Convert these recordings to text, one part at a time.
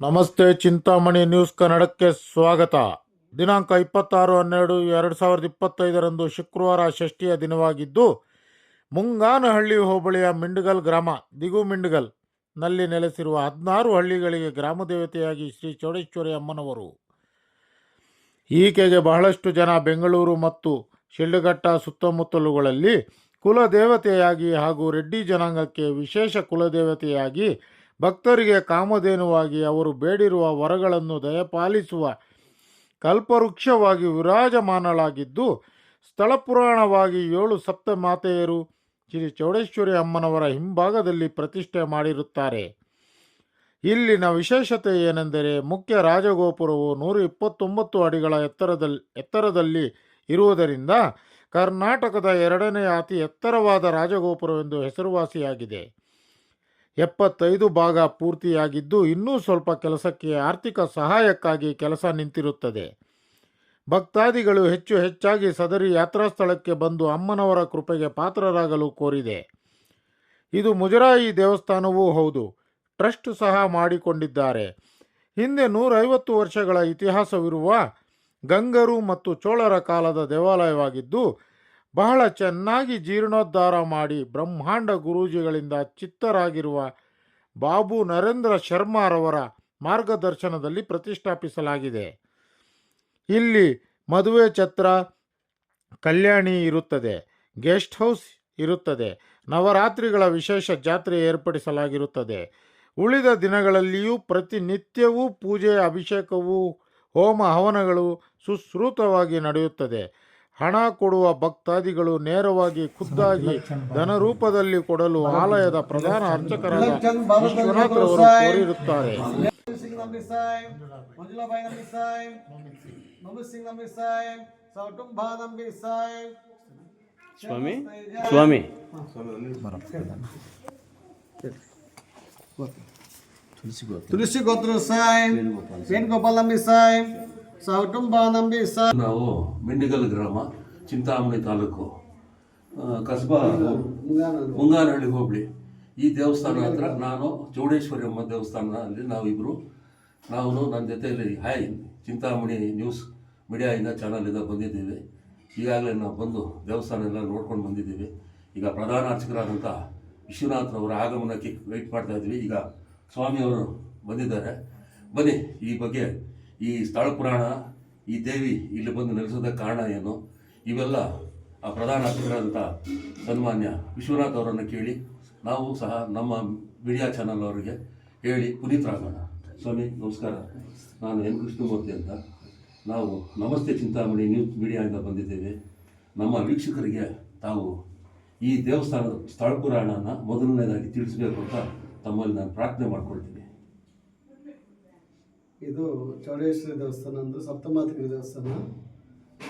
ನಮಸ್ತೆ. ಚಿಂತಾಮಣಿ ನ್ಯೂಸ್ ಕನ್ನಡಕ್ಕೆ ಸ್ವಾಗತ. ದಿನಾಂಕ 26/12/2025 ಶುಕ್ರವಾರ ಷಷ್ಠಿಯ ದಿನವಾಗಿದ್ದು, ಮುಂಗಾನಹಳ್ಳಿ ಹೋಬಳಿಯ ಮಿಂಡಗಲ್ ಗ್ರಾಮ ದಿಗುಮಿಂಡಗಲ್ ನಲ್ಲಿ ನೆಲೆಸಿರುವ 16 ಹಳ್ಳಿಗಳಿಗೆ ಗ್ರಾಮದೇವತೆಯಾಗಿ ಶ್ರೀ ಚೌಡೇಶ್ವರಿ ಅಮ್ಮನವರು. ಈಕೆಗೆ ಬಹಳಷ್ಟು ಜನ ಬೆಂಗಳೂರು ಮತ್ತು ಶಿಡ್ಲಘಟ್ಟ ಸುತ್ತಮುತ್ತಲುಗಳಲ್ಲಿ ಕುಲದೇವತೆಯಾಗಿ ಹಾಗೂ ರೆಡ್ಡಿ ಜನಾಂಗಕ್ಕೆ ವಿಶೇಷ ಕುಲದೇವತೆಯಾಗಿ ಭಕ್ತರಿಗೆ ಕಾಮಧೇನುವಾಗಿ ಅವರು ಬೇಡಿರುವ ವರಗಳನ್ನು ದಯಪಾಲಿಸುವ ಕಲ್ಪವೃಕ್ಷವಾಗಿ ವಿರಾಜಮಾನಳಾಗಿದ್ದು, ಸ್ಥಳ ಪುರಾಣವಾಗಿ 7 ಸಪ್ತಮಾತೆಯರು ಶ್ರೀ ಚೌಡೇಶ್ವರಿ ಅಮ್ಮನವರ ಹಿಂಭಾಗದಲ್ಲಿ ಪ್ರತಿಷ್ಠೆ ಮಾಡಿರುತ್ತಾರೆ. ಇಲ್ಲಿನ ವಿಶೇಷತೆ ಏನೆಂದರೆ, ಮುಖ್ಯ ರಾಜಗೋಪುರವು 129 ಅಡಿಗಳ ಎತ್ತರದಲ್ಲಿ ಇರುವುದರಿಂದ ಕರ್ನಾಟಕದ 2ನೇ ಅತಿ ಎತ್ತರವಾದ ರಾಜಗೋಪುರವೆಂದು ಹೆಸರುವಾಸಿಯಾಗಿದೆ. 75 ಭಾಗ ಪೂರ್ತಿಯಾಗಿದ್ದು, ಇನ್ನೂ ಸ್ವಲ್ಪ ಕೆಲಸಕ್ಕೆ ಆರ್ಥಿಕ ಸಹಾಯಕ್ಕಾಗಿ ಕೆಲಸ ನಿಂತಿರುತ್ತದೆ. ಭಕ್ತಾದಿಗಳು ಹೆಚ್ಚಾಗಿ ಸದರಿ ಯಾತ್ರಾ ಸ್ಥಳಕ್ಕೆ ಬಂದು ಅಮ್ಮನವರ ಕೃಪೆಗೆ ಪಾತ್ರರಾಗಲು ಕೋರಿದೆ. ಇದು ಮುಜರಾಯಿ ದೇವಸ್ಥಾನವೂ ಹೌದು. ಟ್ರಸ್ಟ್ ಸಹ ಮಾಡಿಕೊಂಡಿದ್ದಾರೆ. ಹಿಂದೆ 150 ವರ್ಷಗಳ ಇತಿಹಾಸವಿರುವ ಗಂಗರು ಮತ್ತು ಚೋಳರ ಕಾಲದ ದೇವಾಲಯವಾಗಿದ್ದು, ಬಹಳ ಚೆನ್ನಾಗಿ ಜೀರ್ಣೋದ್ಧಾರ ಮಾಡಿ ಬ್ರಹ್ಮಾಂಡ ಗುರೂಜಿಗಳಿಂದ ಚಿತ್ತರಾಗಿರುವ ಬಾಬು ನರೇಂದ್ರ ಶರ್ಮಾರವರ ಮಾರ್ಗದರ್ಶನದಲ್ಲಿ ಪ್ರತಿಷ್ಠಾಪಿಸಲಾಗಿದೆ. ಇಲ್ಲಿ ಮದುವೆ ಛತ್ರ, ಕಲ್ಯಾಣಿ ಇರುತ್ತದೆ, ಗೆಸ್ಟ್ ಹೌಸ್ ಇರುತ್ತದೆ, ನವರಾತ್ರಿಗಳ ವಿಶೇಷ ಜಾತ್ರೆ ಏರ್ಪಡಿಸಲಾಗಿರುತ್ತದೆ. ಉಳಿದ ದಿನಗಳಲ್ಲಿಯೂ ಪ್ರತಿನಿತ್ಯವೂ ಪೂಜೆ, ಅಭಿಷೇಕವು, ಹೋಮ ಹವನಗಳು ಸುಶ್ರೂತವಾಗಿ ನಡೆಯುತ್ತದೆ. ಹಣ ಕೊಡುವ ಭಕ್ತಾದಿಗಳು ನೇರವಾಗಿ ಖುದ್ದಾಗಿ ಧನರೂಪದಲ್ಲಿ ಕೊಡಲು ಆಲಯದ ಪ್ರಧಾನ ಅರ್ಚಕರಾದ ವಿಶ್ವನಾಥರವರು ಕೋರಿರುತ್ತಾರೆ. ತುಳಸಿ ಗೋತ್ರ ಸಾಯ್, ವೇಣುಗೋಪಾಲ್ ನಂಬಿ ಸಾಯ್, ನಾವು ಮಿಂಡಗಲ್ ಗ್ರಾಮ, ಚಿಂತಾಮಣಿ ತಾಲೂಕು, ಕಸಬಾ ಮುಂಗಾನಹಳ್ಳಿ ಹೋಬಳಿ. ಈ ದೇವಸ್ಥಾನ ಹತ್ರ ನಾನು ಚೌಡೇಶ್ವರಿ ಅಮ್ಮ ದೇವಸ್ಥಾನದಲ್ಲಿ ನಾವು ನನ್ನ ಜೊತೆಯಲ್ಲಿ ಚಿಂತಾಮಣಿ ನ್ಯೂಸ್ ಮೀಡಿಯಾಯಿಂದ ಚಾನಲಿಂದ ಬಂದಿದ್ದೀವಿ. ಈಗಾಗಲೇ ನಾವು ಬಂದು ದೇವಸ್ಥಾನ ಎಲ್ಲ ನೋಡ್ಕೊಂಡು ಬಂದಿದ್ದೀವಿ. ಈಗ ಪ್ರಧಾನ ಅರ್ಚಕರಾದಂಥ ವಿಶ್ವನಾಥ್ರವರ ಆಗಮನಕ್ಕೆ ವೆಯ್ಟ್ ಮಾಡ್ತಾ ಇದ್ವಿ. ಈಗ ಸ್ವಾಮಿಯವರು ಬಂದಿದ್ದಾರೆ. ಬನ್ನಿ, ಈ ಬಗ್ಗೆ ಈ ಸ್ಥಳ ಪುರಾಣ, ಈ ದೇವಿ ಇಲ್ಲಿ ಬಂದು ನೆಲೆಸೋದಕ್ಕೆ ಕಾರಣ ಏನು, ಇವೆಲ್ಲ ಆ ಪ್ರಧಾನ ಅರ್ಚಕರಾದಂಥ ಸನ್ಮಾನ್ಯ ವಿಶ್ವನಾಥ್ ಅವರನ್ನು ಕೇಳಿ ನಾವು ಸಹ ನಮ್ಮ ಮೀಡಿಯಾ ಚಾನಲ್ ಅವರಿಗೆ ಹೇಳಿ ಪುನೀತರಾಗೋಣ. ಸ್ವಾಮಿ ನಮಸ್ಕಾರ. ನಾನು ಎನ್ ಕೃಷ್ಣಮೂರ್ತಿ ಅಂತ. ನಾವು ನಮಸ್ತೆ ಚಿಂತಾಮಣಿ ನ್ಯೂಸ್ ಮೀಡಿಯಾದಿಂದ ಬಂದಿದ್ದೇವೆ. ನಮ್ಮ ವೀಕ್ಷಕರಿಗೆ ತಾವು ಈ ದೇವಸ್ಥಾನದ ಸ್ಥಳ ಪುರಾಣನ ಮೊದಲನೇದಾಗಿ ತಿಳಿಸಬೇಕು ಅಂತ ತಮ್ಮಲ್ಲಿ ನಾನು ಪ್ರಾರ್ಥನೆ ಮಾಡ್ಕೊಳ್ತೀನಿ. ಇದು ಚೌಡೇಶ್ವರಿ ದೇವಸ್ಥಾನ ಅಂದು ಸಪ್ತಮಾತೃಕ ದೇವಸ್ಥಾನ.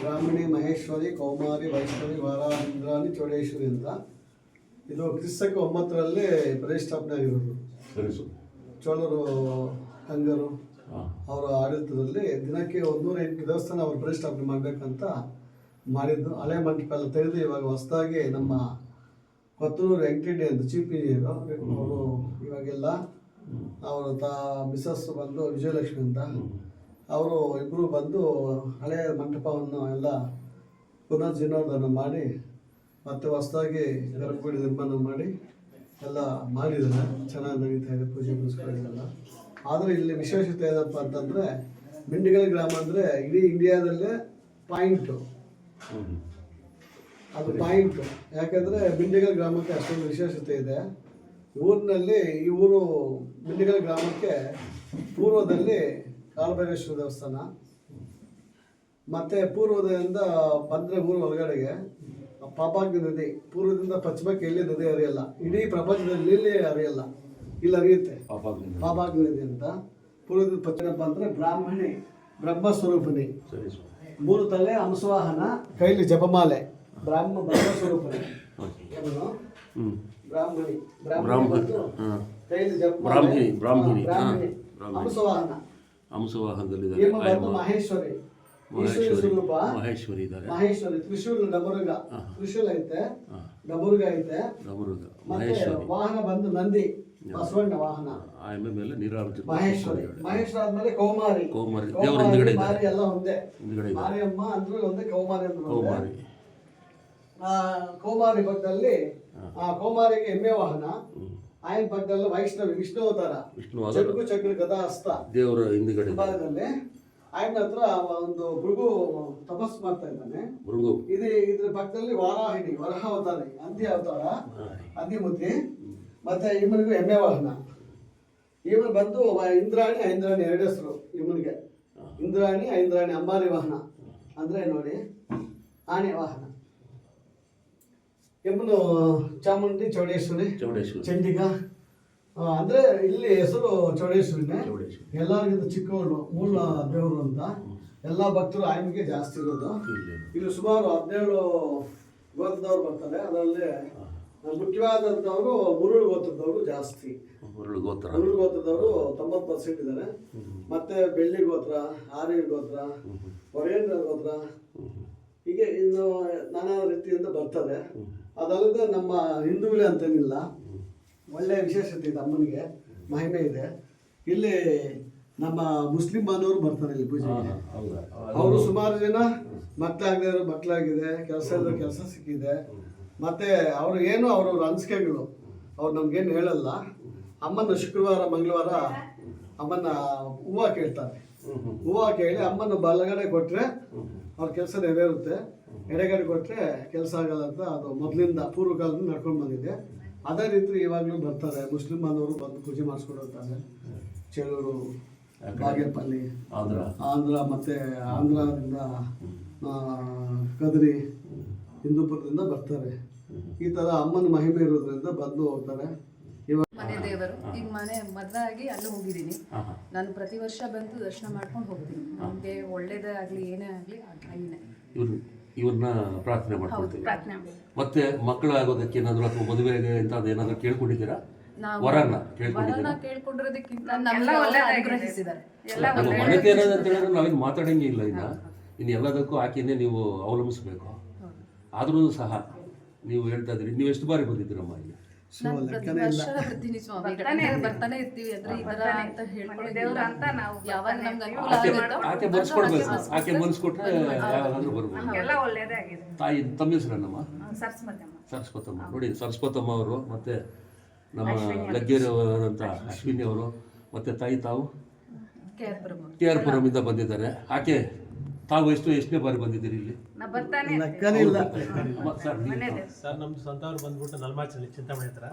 ಬ್ರಾಹ್ಮಣಿ, ಮಹೇಶ್ವರಿ, ಕೌಮಾರಿ, ವೈಷ್ಣವಿ, ವಾರಾಂದ್ರಾಣಿ, ಚೌಡೇಶ್ವರಿ ಅಂತ. ಇದು ಕ್ರಿಸ್ತಕ್ಕೆ 9ರಲ್ಲಿ ಪ್ರತಿಷ್ಠಾಪನೆ ಆಗಿರೋದು. ಚೋಳರು, ಗಂಗರು ಅವರ ಆಡಳಿತದಲ್ಲಿ ದಿನಕ್ಕೆ 108 ದೇವಸ್ಥಾನ ಅವರು ಪ್ರತಿಷ್ಠಾಪನೆ ಮಾಡಬೇಕಂತ ಮಾಡಿದ್ದು. ಹಳೆ ಮಂಟಪ ಎಲ್ಲ ತೆಗೆದು ಇವಾಗ ಹೊಸದಾಗಿ ನಮ್ಮ ಕೊತ್ತೂರು ವೆಂಕಟರೆಡ್ಡಿ ಅಂತ ಚೀಫ್ ಇಂಜಿನಿಯರು ಅವರು ಇವಾಗೆಲ್ಲ ಅವರು ಮಿಸಸ್ ಬಂದು ವಿಜಯಲಕ್ಷ್ಮಿ ಅಂತ ಅವರು ಇಬ್ಬರು ಬಂದು ಹಳೆಯ ಮಂಟಪವನ್ನು ಎಲ್ಲ ಪುನರ್ಜೀರ್ಣೋದ್ಧಾರ ಮಾಡಿ ಮತ್ತೆ ಹೊಸದಾಗಿ ಗರ್ಭಗುಡಿ ನಿರ್ಮಾಣ ಮಾಡಿ ಎಲ್ಲ ಮಾಡಿದ್ದಾರೆ. ಚೆನ್ನಾಗಿ ನಡೀತಾ ಇದೆ ಪೂಜೆ ಪುನಸ್ಕಾರಗಳೆಲ್ಲ. ಆದರೆ ಇಲ್ಲಿ ವಿಶೇಷತೆ ಏನಪ್ಪ ಅಂತಂದರೆ, ಮಿಂಡಗಲ್ ಗ್ರಾಮ ಅಂದರೆ ಇಡೀ ಇಂಡಿಯಾದಲ್ಲೇ ಪಾಯಿಂಟು, ಅದು ಪಾಯಿಂಟು. ಯಾಕೆಂದರೆ ಮಿಂಡಗಲ್ ಗ್ರಾಮಕ್ಕೆ ಅಷ್ಟೊಂದು ವಿಶೇಷತೆ ಇದೆ. ಊರಿನಲ್ಲಿ ಈ ಊರು ಮಿಂಡಗಲ್ ಗ್ರಾಮಕ್ಕೆ ಪೂರ್ವದಲ್ಲಿ ಕಾಲಭೈರೇಶ್ವರ ದೇವಸ್ಥಾನ, ಮತ್ತು ಪೂರ್ವದಿಂದ ಬಂದರೆ ಊರು ಒಳಗಡೆಗೆ ಪಾಪಾಗ್ನಿ ನದಿ, ಪೂರ್ವದಿಂದ ಪಶ್ಚಿಮಕ್ಕೆ ಎಲ್ಲಿ ನದಿ ಹರಿಯಲ್ಲ, ಇಡೀ ಪ್ರಪಂಚದಲ್ಲಿ ಎಲ್ಲಿ ಹರಿಯಲ್ಲ, ಇಲ್ಲಿ ಹರಿಯುತ್ತೆ ಪಾಪಾಗ್ನಿ ನದಿ ಅಂತ. ಪೂರ್ವದಿಂದ ಪಶ್ಚಿಮ ಅಂದರೆ ಬ್ರಾಹ್ಮಣಿ, ಬ್ರಹ್ಮಸ್ವರೂಪಿಣಿ, 3 ತಲೆ, ಹಂಸವಾಹನ, ಕೈಲಿ ಜಪಮಾಲೆ, ಬ್ರಹ್ಮಸ್ವರೂಪಿಣಿ, ಬ್ರಾಹ್ಮಣಿ ಮಹೇಶ್ವರಿ, ಮಹೇಶ್ವರಿ ತ್ರಿಶೂಲ್, ಡಮರುಗ, ತ್ರಿಶೂಲ್ ಐತೆ, ಡಮರುಗ ಐತೆ, ವಾಹನ ಬಂದು ನಂದಿ, ಬಸವಣ್ಣ ವಾಹನ. ಆಮೇಲೆ ಮೇಲೆ ನೀರಾವರಿ ಮಹೇಶ್ವರಿ ಆದ್ಮೇಲೆ ಕೌಮಾರಿ. ಕೌಮಾರಿ ದೇವರ ಹಿಂದ್ಗಡೆ ಇದೆ. ಮಾರಿ ಎಲ್ಲ ಒಂದೇ. ಹಿಂದ್ಗಡೆ ಇದೆ ಮಾರಿಯಮ್ಮ ಅಂದ್ರೂ ಒಂದೇ, ಕೌಮಾರಿ ಅಂದ್ರೂ ಒಂದೇ. ಕೌಮಾರಿ. ಕೌಮಾರಿ ಪಕ್ಕದಲ್ಲಿ ಕೌಮಾರಿಗೆ ಎಮ್ಮೆ ವಾಹನ, ಆಯನ ಪಕ್ಕದಲ್ಲಿ ವೈಷ್ಣವಿ ವಿಷ್ಣು ಅವತಾರ, ಚಕ್ರ ಚಕ್ರ ಗದಾ ಹಸ್ತ ದೇವರ ಹಿಂದ್ಗಡೆ ಭಾಗದಲ್ಲಿ. ಆಯನ ಹತ್ರ ಒಂದು ಭೃಗು ತಪಸ್ಸು ಮಾಡ್ತಾ ಇದ್ದಾನೆ. ಭೃಗು ಇದ್ರ ಪಕ್ಕದಲ್ಲಿ ವಾರಾಹಿಣಿ ವರಹ ಅವತಾರ, ಅಂತ್ಯ ಅವತಾರ, ಅಂತಿಮೂರ್ತಿ. ಮತ್ತೆ ಇವನಿಗೂ ಎಮ್ಮೆ ವಾಹನ. ಇವನು ಬಂದು ಇಂದ್ರಾಣಿ ಐಂದ್ರಾಣಿ ಎರಡು ಹೆಸರು ಇವನಿಗೆ. ಇಂದ್ರಾಣಿ ಐಂದ್ರಾಣಿ ಅಂಬಾರಿ ವಾಹನ ಅಂದ್ರೆ ನೋಡಿ ಆನೆ ವಾಹನ. ಇವನು ಚಾಮುಂಡಿ ಚೌಡೇಶ್ವರಿ ಚಂಡಿಕಾ ಅಂದ್ರೆ ಇಲ್ಲಿ ಹೆಸರು ಚೌಡೇಶ್ವರಿನೇ. ಎಲ್ಲರಿಗಿಂತ ಚಿಕ್ಕವಳು ಮೂಲ ದೇವರು ಅಂತ. ಎಲ್ಲಾ ಭಕ್ತರು ಆಯ್ಕೆ ಜಾಸ್ತಿ ಇರೋದು. ಇಲ್ಲಿ ಸುಮಾರು 17 ಗೋತ್ರದವ್ರು ಬರ್ತಾರೆ. ಅದರಲ್ಲಿ ಮುಖ್ಯವಾದಂಥವ್ರು ಮುರುಳು ಗೋತ್ರದವರು ಜಾಸ್ತಿ. ಮುರುಳು ಗೋತ್ರದವರು 90% ಇದ್ದಾರೆ. ಮತ್ತೆ ಬೆಳ್ಳಿ ಗೋತ್ರ, ಆರ್ಯ ಗೋತ್ರ, ವರೇಂದ್ರ ಗೋತ್ರ, ಹೀಗೆ ಇನ್ನು ನಾನಾ ರೀತಿಯಿಂದ ಬರ್ತಾರೆ. ಅದಲ್ಲದೆ ನಮ್ಮ ಹಿಂದೂಗಳೇ ಅಂತೇನಿಲ್ಲ, ಒಳ್ಳೆ ವಿಶೇಷತೆ ಇದೆ, ಅಮ್ಮನಿಗೆ ಮಹಿಮೆ ಇದೆ. ಇಲ್ಲಿ ನಮ್ಮ ಮುಸ್ಲಿಂ ಬಾಂಧವರು ಬರ್ತಾರೆ ಇಲ್ಲಿ ಪೂಜೆಗೆ. ಅವರು ಸುಮಾರು ಜನ ಮಕ್ಕಳಾಗದೇ ಇರೋ ಮಕ್ಕಳಾಗಿದೆ, ಕೆಲಸ ಇರೋ ಕೆಲಸ ಸಿಕ್ಕಿದೆ. ಮತ್ತೆ ಅವರು ಏನು ಅವ್ರವ್ರ ಅನಿಸಿಕೆಗಳು ಅವ್ರು ನಮ್ಗೇನು ಹೇಳಲ್ಲ. ಅಮ್ಮನ ಶುಕ್ರವಾರ ಮಂಗಳವಾರ ಅಮ್ಮನ ಹೂವು ಕೇಳ್ತಾರೆ. ಹೂವು ಕೇಳಿ ಅಮ್ಮನ ಬಲಗಡೆ ಕೊಟ್ಟರೆ ಅವ್ರ ಕೆಲಸ ನೆರವೇರುತ್ತೆ, ಎಡಗಡೆ ಕೊಟ್ಟರೆ ಕೆಲಸ ಆಗಲ್ಲ ಅಂತ ಅದು ಮೊದಲಿಂದ ಪೂರ್ವಕಾಲದಿಂದ ನಡ್ಕೊಂಡು ಬಂದಿದೆ. ಅದೇ ರೀತಿ ಇವಾಗಲೂ ಬರ್ತಾರೆ ಮುಸ್ಲಿಂ ಬಾಂಧವರು ಬಂದು ಪೂಜೆ ಮಾಡಿಸ್ಕೊಂಡು ಹೋಗ್ತಾರೆ. ಚೇಳೂರು, ಬಾಗೇಪಲ್ಲಿ, ಆಂಧ್ರ ಮತ್ತೆ ಆಂಧ್ರದಿಂದ ಕದ್ರಿ, ಹಿಂದೂಪುರದಿಂದ ಬರ್ತಾರೆ. ಈ ತರ ಅಮ್ಮನ ಮಹಿಮೆ ಇರೋದ್ರಿಂದ ಬಂದು ಹೋಗ್ತಾರೆ. ಮನೆ ದೇವರು. ಈಗ ಮನೆ ಮದುವೆ ಆಗಿ ಅಲ್ಲೂ ಹೋಗಿದ್ದೀನಿ. ನಾನು ಪ್ರತಿ ವರ್ಷ ಬಂದು ದರ್ಶನ ಮಾಡ್ಕೊಂಡು ಹೋಗ್ತೀನಿ. ನಮಗೆ ಒಳ್ಳೇದೇ ಆಗಲಿ ಏನೇ ಆಗಲಿ ಆಗಿದೆ. ಇವ್ರನ್ನ ಪ್ರಾರ್ಥನೆ ಮಾಡ್ಕೊಳ್ತೀವಿ. ಮತ್ತೆ ಮಕ್ಕಳು ಆಗೋದಕ್ಕೆ ಏನಾದ್ರು ಅಥವಾ ಮದುವೆಗೆ ಇಂಥದ್ದು ಏನಾದ್ರು ಕೇಳ್ಕೊಂಡಿದ್ದೀರಾ? ವರನ ಕೇಳ್ಕೊಂಡಿರೋದಕ್ಕಿಂತ ಅನುಗ್ರಹಿಸಿದ್ದಾರೆ. ಮನೆಗೆ ಏನಾದ್ರು ಅಂತ ಹೇಳಿದ್ರೆ ನಾವೇನು ಮಾತಾಡಂಗೆ ಇಲ್ಲ. ಇನ್ನು ಎಲ್ಲದಕ್ಕೂ ಆಕೆಯನ್ನೇ ನೀವು ಅವಲಂಬಿಸ್ಬೇಕು. ಆದ್ರೂ ಸಹ ನೀವು ಹೇಳ್ತಾ ಇದ್ರಿ, ನೀವು ಎಷ್ಟು ಬಾರಿ ಬಂದಿದ್ದೀರಮ್ಮ ಇಲ್ಲಿ? ಬರ್ತಾನೆ ಇರ್ತೀವಿ. ಅಂದ್ರೆ ಈ ತರ ಅಂತ ಹೇಳ್ಕೊಳ್ಳೋದಿಲ್ಲ. ಯಾವಾಗ ನಮ್ಗೆ ಅನುಕೂಲ ಆಕೆ ಬರ್ಸ್ಕೊಡ್ಬೇಕು. ಆಕೆ ಮನ್ಸ್ಕೊಟ್ರೆ ಯಾವಾಗಾದ್ರೂ ಬರ್ಬೋದು. ತಾಯಿ ತಮ್ಮ ಹೆಸರನ್ನಮ್ಮ? ಸರಸ್ವತಮ್ಮ. ನೋಡಿ, ಸರಸ್ವತಮ್ಮ ಅವರು ಮತ್ತೆ ನಮ್ಮ ಲಗ್ಗೆರವರಂತ ಅಶ್ವಿನಿ ಅವರು ಮತ್ತೆ ತಾಯಿ ತಾವು KR ಪುರಮಿಂದ ಬಂದಿದ್ದಾರೆ. ಆಕೆ ತಾವು ಎಷ್ಟನೇ ಬಾರಿ ಬಂದಿದ್ದೀರಿ ಇಲ್ಲಿ? ಸರ್ ನಮ್ದು ಸ್ವಂತವ್ರು ಬಂದ್ಬಿಟ್ಟು ನಲ್ಮಾಚಲ್ಲಿ ಚಿಂತಾಮಣಿ ಹತ್ರ.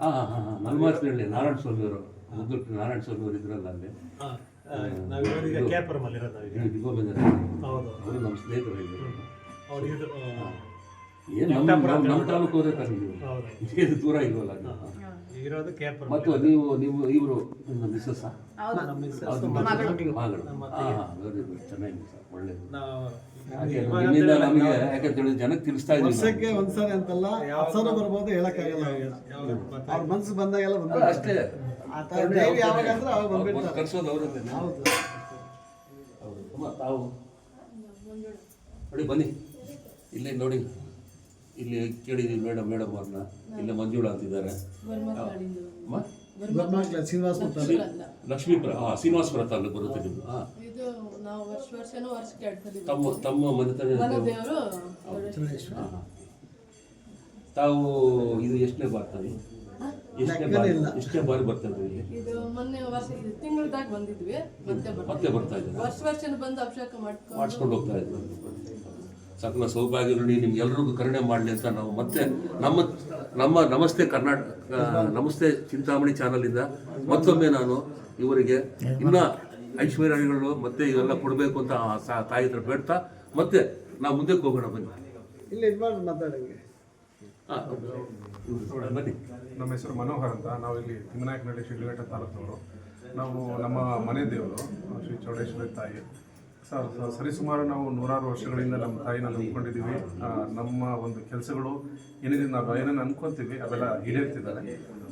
ನಲ್ಮಾಚಲ್ಲಿ ನಾರಾಯಣ ಸ್ವಾಮಿ ಅವರು, ಮುದ್ದುಟ್ಟು ನಾರಾಯಣ ಸ್ವಾಮಿ ಅವರು ಇದ್ರಲ್ಲ ಅಲ್ಲಿ. ನಾವೀಗ KR ಪುರಮಲ್ಲಿ ಇರೋದು. ಹೌದು, ಅವರು ನಮ್ಮ ಸ್ನೇಹಿತರು ಇದ್ದರು. ಅವ್ರು ಇದು ನಮ್ಮ ತಾಲೂಕು ಹೋದ್ರೆ ನೀವು ದೂರ ಇಲ್ವಲ್ಲ ಇರೋದು KR ಪುರಂ. ಮತ್ತು ನೀವು ಇವರು ನಿಮ್ಮ ಮಿಸ್ಸಸ್ ಚೆನ್ನಾಗಿದೆ ಸರ್, ಒಳ್ಳೇದು. ನಿಮ್ಮಿಂದ ನಮಗೆ ಯಾಕಂತೇಳಿ ಜನಕ್ಕೆ ತಿಳಿಸ್ತಾ ಇದ್ದೀವಿ. ವರ್ಷಕ್ಕೆ ಒಂದ್ಸರಿ ಅಂತಲ್ಲ, 10 ಸಲ ಬರ್ಬೋದು, ಹೇಳಕ್ಕಾಗಲ್ಲ. ಅವ್ರ ಮನ್ಸು ಬಂದಾಗೆಲ್ಲ ಬಂದ ಅಷ್ಟೇ. ಯಾವಾಗಂದ್ರೆ ಅವಾಗ ಬಂದ್ಬಿಡ್ತಾರೆ. ಕರ್ಸೋದು ಅವ್ರದ್ದೇ. ಹೌದು. ತಾವು ನೋಡಿ, ಬನ್ನಿ ಇಲ್ಲಿ ನೋಡಿ, ಇಲ್ಲಿ ಕೇಳಿದೀವಿ ಮೇಡಮ್ ಅವ್ರನ್ನ. ಇಲ್ಲ ಮಂಜುಳಾ ಅಂತಿದ್ದಾರೆ. ಲಕ್ಷ್ಮೀಪುರ, ಶ್ರೀನಿವಾಸಪುರ ತಾಲೂಕು ಬರುತ್ತೆ ನಿಮ್ದು. ತಮ್ಮ ಮನೆತನ. ತಾವು ಇದು ಎಷ್ಟನೇ ಬಾರ್ತಾನೆ? ಎಷ್ಟನೇ ಬಾರಿ ಬರ್ತಾರೆ ಇಲ್ಲಿ? ತಿಂಗಳದಾಗ ಬಂದಿದ್ವಿ. ಮತ್ತೆ ಬರ್ತಾ ಇದ್ದಾರೆ. ಮಾಡಿಸ್ಕೊಂಡು ಹೋಗ್ತಾ ಇದ್ರು. ಸಕಲ ಸೌಭಾಗ್ಯಗಳು ನಿಮ್ಗೆಲ್ರಿಗೂ ಕರುಣೆ ಮಾಡಲಿ ಅಂತ ನಾವು ಮತ್ತೆ ನಮ್ಮ ನಮಸ್ತೆ ಕರ್ನಾಟಕ, ನಮಸ್ತೆ ಚಿಂತಾಮಣಿ ಚಾನಲಿಂದ ಮತ್ತೊಮ್ಮೆ ನಾನು ಇವರಿಗೆ ಇನ್ನ ಐಶ್ವರ್ಯಗಳು ಮತ್ತೆ ಇವೆಲ್ಲ ಕೊಡಬೇಕು ಅಂತ ತಾಯಿ ಹತ್ರ ಬೇಡ್ತಾ ಮತ್ತೆ ನಾವು ಮುಂದಕ್ಕೆ ಹೋಗೋಣ. ಬನ್ನಿ ಬನ್ನಿ. ನಮ್ಮ ಹೆಸರು ಮನೋಹರ್ ಅಂತ. ನಾವು ಇಲ್ಲಿ ತಿಮ್ಮನಾಯಕನಹಳ್ಳಿ ಶಿಡ್ಲಘಟ್ಟ ತಾಲೂಕಿನವರು. ನಾವು ನಮ್ಮ ಮನೆ ದೇವರು ಶ್ರೀ ಚೌಡೇಶ್ವರಿ ತಾಯಿ. ಸರಿಸುಮಾರು ನಾವು 100 ವರ್ಷಗಳಿಂದ ನಮ್ಮ ತಾಯಿನ ನಂಬ್ಕೊಂಡಿದ್ದೀವಿ. ನಮ್ಮ ಒಂದು ಕೆಲಸಗಳು ಏನಿದೆ, ನಾವು ಏನೇನು ಅನ್ಕೊತೀವಿ ಅವೆಲ್ಲ ಈಡೇರ್ತಿದ್ದಾರೆ.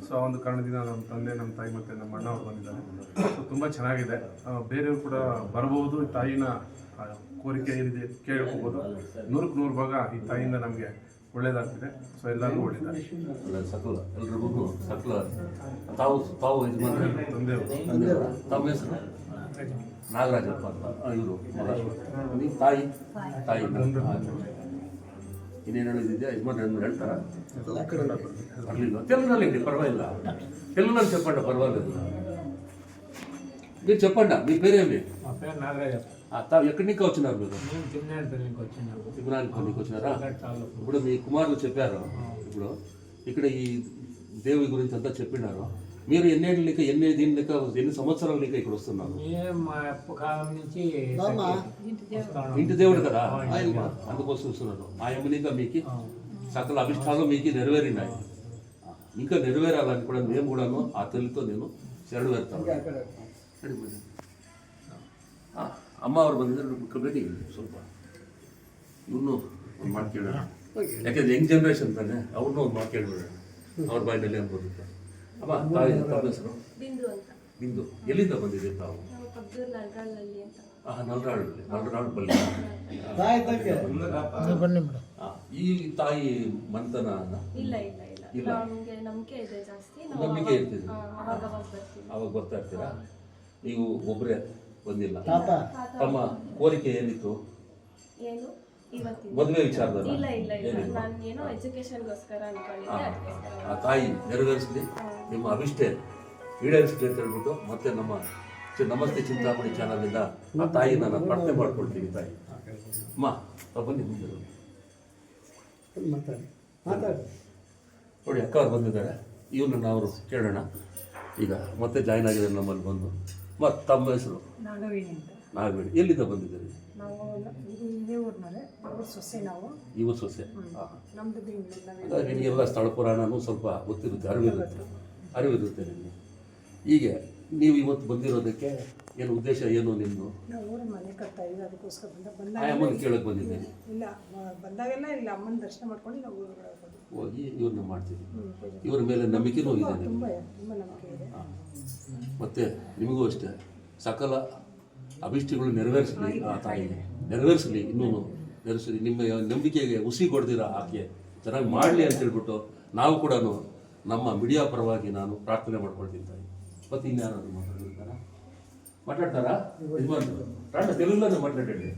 ಸೊ ಆ ಒಂದು ಕಾರಣದಿಂದ ನಮ್ಮ ತಂದೆ, ನಮ್ಮ ತಾಯಿ ಮತ್ತು ನಮ್ಮ ಅಣ್ಣ ಅವ್ರು ಬಂದಿದ್ದಾರೆ. ಸೊ ತುಂಬ ಚೆನ್ನಾಗಿದೆ. ಬೇರೆಯವರು ಕೂಡ ಬರ್ಬೋದು. ತಾಯಿನ ಕೋರಿಕೆ ಏನಿದೆ ಕೇಳ್ಕೋಬೋದು. 100ಕ್ಕೆ 100 ಭಾಗ ಈ ತಾಯಿಯಿಂದ ನಮಗೆ ಒಳ್ಳೇದಾಗ್ತಿದೆ. ಸೊ ಎಲ್ಲರಿಗೂ ಒಳ್ಳೇದಾಗಲಿ. ಒಳ್ಳೆ ಸಕಲ ಎಲ್ರಿಗೂ ಸಕಲ ತಾವು ತಾವು ಯಜಮಾನ್ರೆ ತಂದೆಯವರು ತಮ್ಮ ಹೆಸರು ನಾಗರಾಜಪ್ಪ ಅಂತ ಇವರು ನೀವು ತಾಯಿ ಇನ್ನೇನು ಹೇಳಿದ್ಯಾ ಯಜಮಾನ್ರೆ ಹೇಳ್ತಾರ ಬರಲಿಲ್ಲ ತೆಲುಗಿನಲ್ಲಿ ಹೇಳಿ ಪರವಾಗಿಲ್ಲ, ತೆಲುಗಿನಲ್ಲಿ చెప్పండి పర్వాలేదు. మీరు చెప్పండి మీ పేరేమి? మా పేరు నాగరాజప్ప. తావు ఎక్కడి నుంచి వచ్చినారు మీరు? మేము తిమ్నాయపల్లికి వచ్చినాము. తిమ్నాయపల్లికి వచ్చినారా? తాలూకు. ఇప్పుడు మీ కుమారులు చెప్పారు, ఇప్పుడు ఇక్కడ ఈ దేవి గురించి అంతా చెప్పినారు. మీరు ఎన్నేళ్ళ లెక్క ఎన్ని సంవత్సరాల లెక్క ఇక్కడ వస్తున్నారు? మేము మా అప్ప కాలం నుంచి వస్తాము. ఇంటి దేవుడు కదా, అందుకోసం వస్తున్నారు. ఆ యమునిగా మీకు సకల అభిష్టాలు మీకు నెరవేరినాయి. ఇంకా నెరవేరాలని కూడా మేము కూడాను ఆ తల్లితో నేను శరణు వేరుతాను. ಅಮ್ಮ ಅವ್ರು ಬಂದಿದ್ರೆ ರೆಡಿ ಸ್ವಲ್ಪ ಇವ್ನು ಒಂದು ಮಾತು ಕೇಳೋಣ, ಯಾಕೆಂದ್ರೆ ಯಂಗ್ ಜನ್ರೇಷನ್ ತಾನೆ, ಅವ್ರನ್ನೂ ಒಂದು ಮಾತು ಕೇಳ್ಬಿಡೋಣ, ಅವ್ರ ಬಾಯಿನಲ್ಲಿ ಅನ್ಬೋದುತ್ತೆ. ಅಮ್ಮ ತಾಯಿ ತಮ್ಮ ಹೆಸರು? ಬಿಂದು ಅಂತ. ಬಿಂದು. ಎಲ್ಲಿಂದ ಬಂದಿದ್ದೀರಿ ತಾವು? ನಾವು ಪಕ್ಕದ ನಲ್ಗಾಳಲ್ಲಿ ಅಂತ. ನಲ್ರಾಳು ಬಲ್ಲಿ. ಬನ್ನಿ ಮೇಡಮ್. ಈ ತಾಯಿ ಮಂತನ ಇಲ್ಲ ಇಲ್ಲ ಇಲ್ಲ, ಇಲ್ಲ. ನಮ್ಗೆ ನಂಬಿಕೆ ಇದೆ ಜಾಸ್ತಿ. ನಾವು ನಂಬಿಕೆ ಇರ್ತಿದೆ. ಅವಾಗ ಬರ್ತೀವಿ. ಅವಾಗ ಬರ್ತಾ ಇರ್ತೀರಾ? ನೀವು ಒಬ್ಬರೇ ಬಂದಿಲ್ಲ? ತಮ್ಮ ಕೋರಿಕೆ ಏನಿತ್ತು? ಏನು ಇವತ್ತಿನ ಮದುವೆ ವಿಚಾರದಲ್ಲಿ? ಇಲ್ಲ ಇಲ್ಲ ಇಲ್ಲ, ಏನಿಲ್ಲ. ನಾನು ಏನೋ ಎಜುಕೇಶನ್ಗೋಸ್ಕರ ಅನ್ಕೊಂಡಿದ್ದೆ, ಅದಕ್ಕೋಸ್ಕರ. ಆ ತಾಯಿ ನೆರವೇರಿಸಲಿ, ನಿಮ್ಮ ಅಭಿಷ್ಟೆ ಈಡೇರಿಸಲಿ ಅಂತ ಹೇಳ್ಬಿಟ್ಟು ಮತ್ತೆ ನಮ್ಮ ನಮಸ್ತೆ ಚಿಂತಾಮಣಿ ಚಾನಲಿಂದ ಆ ತಾಯಿನ ನಾನು ಪ್ರಾರ್ಥನೆ ಮಾಡ್ಕೊಳ್ತೀನಿ. ತಾಯಿ ಅಮ್ಮ ಬನ್ನಿ ಮುಂದೆ ನೋಡಿ, ಅಕ್ಕ ಅವ್ರು ಬಂದಿದ್ದಾರೆ. ಇವ್ರನ್ನ ಅವರು ಕೇಳೋಣ. ಈಗ ಮತ್ತೆ ಜಾಯ್ನ್ ಆಗಿದ್ದಾರೆ ನಮ್ಮಲ್ಲಿ ಬಂದು. ಮತ್ತು ತಮ್ಮ ಹೆಸರು? ನಾಗವೇಣಿ. ಎಲ್ಲಿಂದ ಬಂದಿದ್ದೀರಿ? ನಾವು ಇದೇ ಊರಿನಲ್ಲೇ, ಅವ್ರ ಸೊಸೆ ನಾವು. ಇವ್ರ ಸೊಸೆ. ನಮ್ಮದು ಹಾಗಾಗಿ ನಿಮಗೆಲ್ಲ ಸ್ಥಳ ಪುರಾಣನೂ ಸ್ವಲ್ಪ ಗೊತ್ತಿರುತ್ತೆ, ಅರಿವಿರುತ್ತೆ ನಿಮಗೆ. ಹೀಗೆ ನೀವು ಇವತ್ತು ಬಂದಿರೋದಕ್ಕೆ ಏನು ಉದ್ದೇಶ, ಏನು ನಿಮ್ಮದು? ನಾವು ಊರ ಮನೆ ಕಟ್ತಾ ಇದ್ದೀವಿ, ಅದಕ್ಕೋಸ್ಕರ ಆ ಅಮ್ಮನ ಕೇಳಕ್ಕೆ ಬಂದಿದ್ದೇನೆ. ಇಲ್ಲ ಬಂದಾಗೆಲ್ಲ ಇಲ್ಲ ಅಮ್ಮನ ದರ್ಶನ ಮಾಡ್ಕೊಂಡು ನಾವು ಊರುಗಳ ಹೋಗಿ ಇವ್ರನ್ನ ಮಾಡ್ತೀವಿ. ಇವ್ರ ಮೇಲೆ ನಂಬಿಕೆನೂ ಇದೆ ನಿಮಗೆ. ತುಂಬ ತುಂಬ ನಂಬಿಕೆ ಇದೆ. ಮತ್ತು ನಿಮಗೂ ಅಷ್ಟೇ ಸಕಲ ಅಭಿಷ್ಟಗಳು ನೆರವೇರಿಸಲಿ, ಆ ತಾಯಿ ನೆರವೇರಿಸಲಿ, ಇನ್ನೂ ನೆರವೇರಿಸಲಿ. ನಿಮ್ಮ ನಂಬಿಕೆಗೆ ಹುಸಿ ಕೊಡ್ದಿರ ಆಕೆ ಚೆನ್ನಾಗಿ ಮಾಡಲಿ ಅಂತ ಹೇಳ್ಬಿಟ್ಟು ನಾವು ಕೂಡ ನಮ್ಮ ಮೀಡಿಯಾ ಪರವಾಗಿ ನಾನು ಪ್ರಾರ್ಥನೆ ಮಾಡ್ಕೊಳ್ತೀನಿ ತಾಯಿ. ಮತ್ತು ಇನ್ಯಾರು ಮಾತಾಡ್ತಾರಾ? ಮಾತಾಡ್ತಾರಾ? ಯಜಮಾನ್ರು ತೆಲುಗುಲೇ ಮಾತಾಡಿ.